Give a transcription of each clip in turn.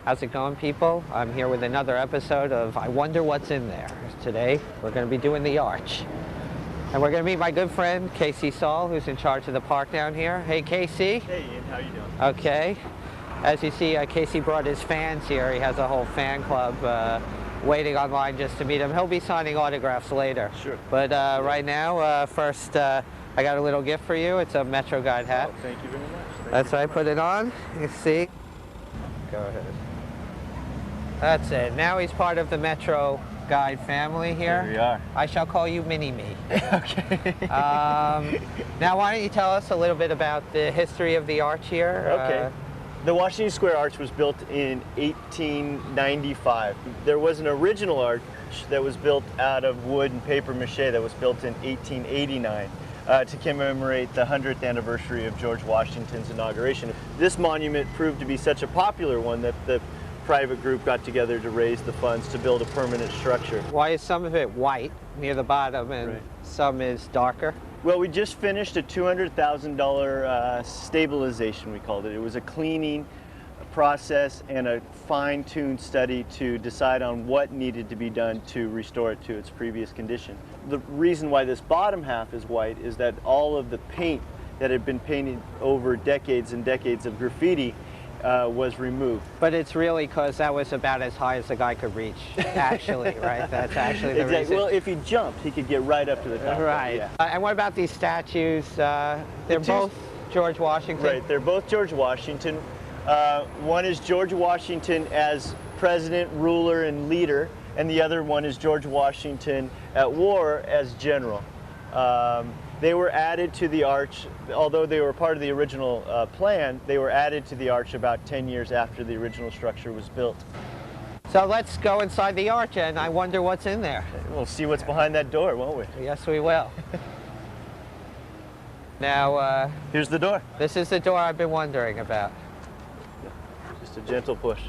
How's it going, people? I'm here with another episode of I Wonder What's in There. Today, we're going to be doing the arch. And we're going to meet my good friend, Casey Saul, who's in charge of the park down here. Hey, Casey. Hey, Ian. How you doing? Okay. As you see, Casey brought his fans here. He has a whole fan club waiting online just to meet him. He'll be signing autographs later. Sure. But right now, first, I got a little gift for you. It's a Metro Guide hat. Oh, thank you very much. That's right. Put it on. You see. Go ahead. That's it. Now he's part of the Metro Guide family here. Here we are. I shall call you Mini-Me. Okay. Now, why don't you tell us a little bit about the history of the arch here? Okay. The Washington Square Arch was built in 1895. There was an original arch that was built out of wood and paper mache that was built in 1889 to commemorate the 100th anniversary of George Washington's inauguration. This monument proved to be such a popular one that the private group got together to raise the funds to build a permanent structure. Why is some of it white near the bottom and some is darker? Well, we just finished a $200,000 stabilization, we called it. It was a cleaning process and a fine-tuned study to decide on what needed to be done to restore it to its previous condition. The reason why this bottom half is white is that all of the paint that had been painted over decades and decades of graffiti was removed. But it's really because that was about as high as the guy could reach, actually, right? That's actually the Exactly. reason. Well, if he jumped, he could get right up to the top. Right. Yeah. And what about these statues? They're both George Washington? Right, they're both George Washington. One is George Washington as president, ruler, and leader, and the other one is George Washington at war as general. They were added to the arch, although they were part of the original plan, they were added to the arch about 10 years after the original structure was built. So let's go inside the arch and I wonder what's in there. We'll see what's behind that door, won't we? Yes, we will. Now, here's the door. This is the door I've been wondering about. Just a gentle push.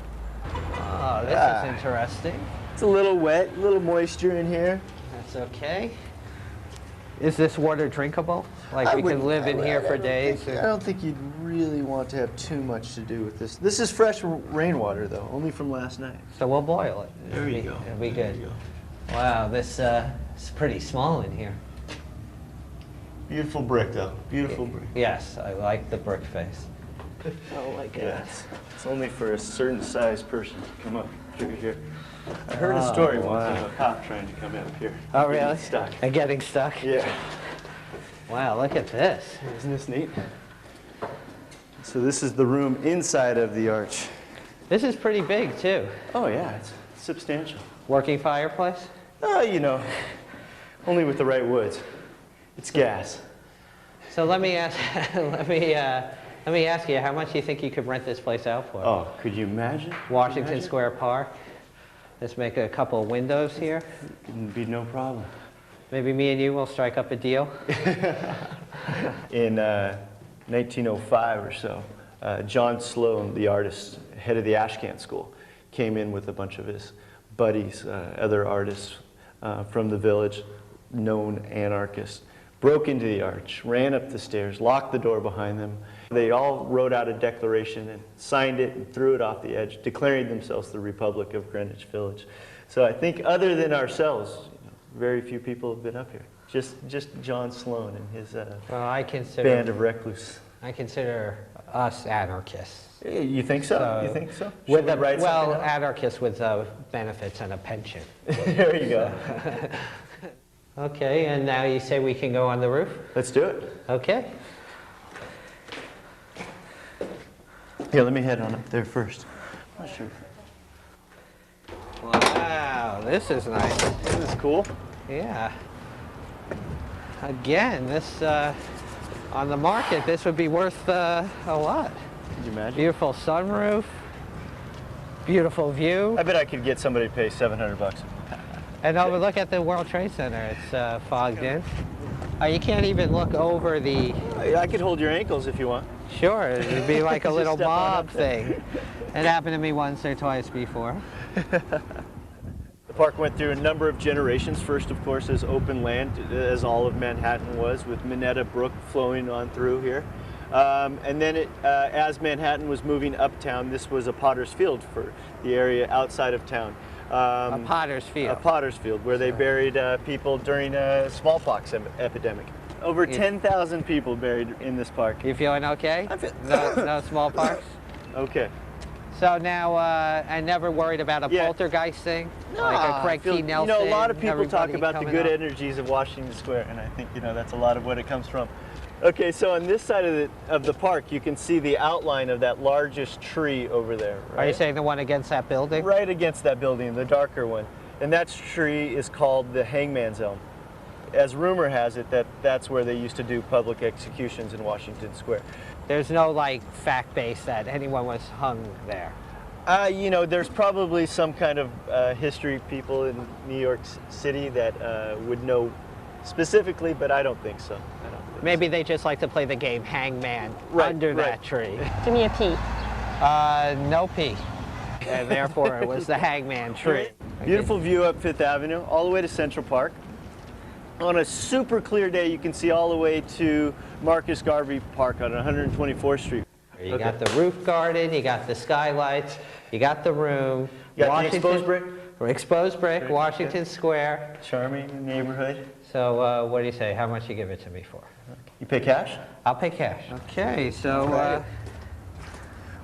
Oh, this is interesting. It's a little wet, a little moisture in here. That's okay. Is this water drinkable? Like we could live in here for days? I don't think you'd really want to have too much to do with this. This is fresh rainwater, though, only from last night. So we'll boil it. There you go. It'll be good. Wow, this is pretty small in here. Beautiful brick, though. Beautiful brick. Yes, I like the brick face. Oh my God. It's only for a certain size person to come up through here. I heard a story once of a cop trying to come up here. Oh, really? Getting stuck. And getting stuck? Yeah. Wow, look at this. Isn't this neat? So this is the room inside of the arch. This is pretty big, too. Oh, yeah. It's substantial. Working fireplace? You know, only with the right woods. It's gas. So let me ask, let me ask you, how much do you think you could rent this place out for? Oh, could you imagine? Washington Square Park. Let's make a couple of windows here. It'd be no problem. Maybe me and you will strike up a deal. In 1905 or so, John Sloan, the artist, head of the Ashcan School, came in with a bunch of his buddies, other artists from the village, known anarchists, broke into the arch, ran up the stairs, locked the door behind them. They all wrote out a declaration and signed it and threw it off the edge, declaring themselves the Republic of Greenwich Village. So I think other than ourselves, very few people have been up here. Just John Sloan and his band of recluse. I consider us anarchists. You think so? You think so? With anarchists with benefits and a pension. There you go. Okay, and now you say we can go on the roof? Let's do it. Okay. Here, let me head on up there first. I'm not sure. Wow, this is nice. This is cool. Yeah. Again, this on the market, this would be worth a lot. Could you imagine? Beautiful sunroof, beautiful view. I bet I could get somebody to pay $700. And look at the World Trade Center. It's fogged in. You can't even look over the... I could hold your ankles if you want. Sure, it would be like a little step on mob up there. thing. It happened to me once or twice before. The park went through a number of generations. First, of course, as open land, as all of Manhattan was, with Minetta Brook flowing on through here. And then as Manhattan was moving uptown, this was a potter's field for the area outside of town. A potter's field. A potter's field where they buried people during a smallpox epidemic. Over 10,000 people buried in this park. You feeling okay? No smallpox? Okay. So now, and never worried about a poltergeist thing? No, like a Craig T. Nelson? You know, a lot of people talk everybody about the good coming up? energies of Washington Square, and I think, you know, that's a lot of what it comes from. Okay, so on this side of the park, you can see the outline of that largest tree over there. Right? Are you saying the one against that building? Right against that building, the darker one. And that tree is called the Hangman's Elm. As rumor has it, that's where they used to do public executions in Washington Square. There's no, like, fact base that anyone was hung there? You know, there's probably some kind of history people in New York City that would know specifically, but I don't think so. Maybe they just like to play the game hangman under that tree. Give me a P. No P. And therefore it was the hangman tree. Beautiful view up Fifth Avenue, all the way to Central Park. On a super clear day, you can see all the way to Marcus Garvey Park on 124th Street. You got the roof garden, you got the skylights, you got the room. You got the exposed brick. Exposed brick, Washington Square. Charming neighborhood. So what do you say? How much you give it to me for? You pay cash? I'll pay cash. Okay, so...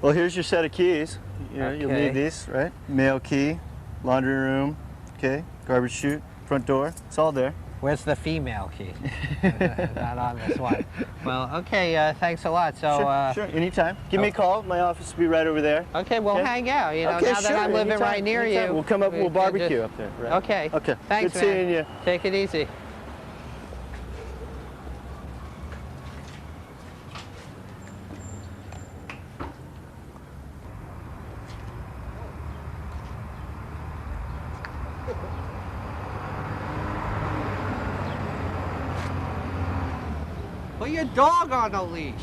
well, here's your set of keys. You know, you'll need these, right? Mail key, laundry room, okay, garbage chute, front door. It's all there. Where's the female key? Not on this one. Well, okay, thanks a lot. So, sure, anytime. Give me a call. My office will be right over there. Okay, we'll hang out. You know, now that I'm living right near you. We'll come up, we'll barbecue up there. Right? Okay. Okay. Thanks, Good seeing you. Take it easy. Put your dog on a leash.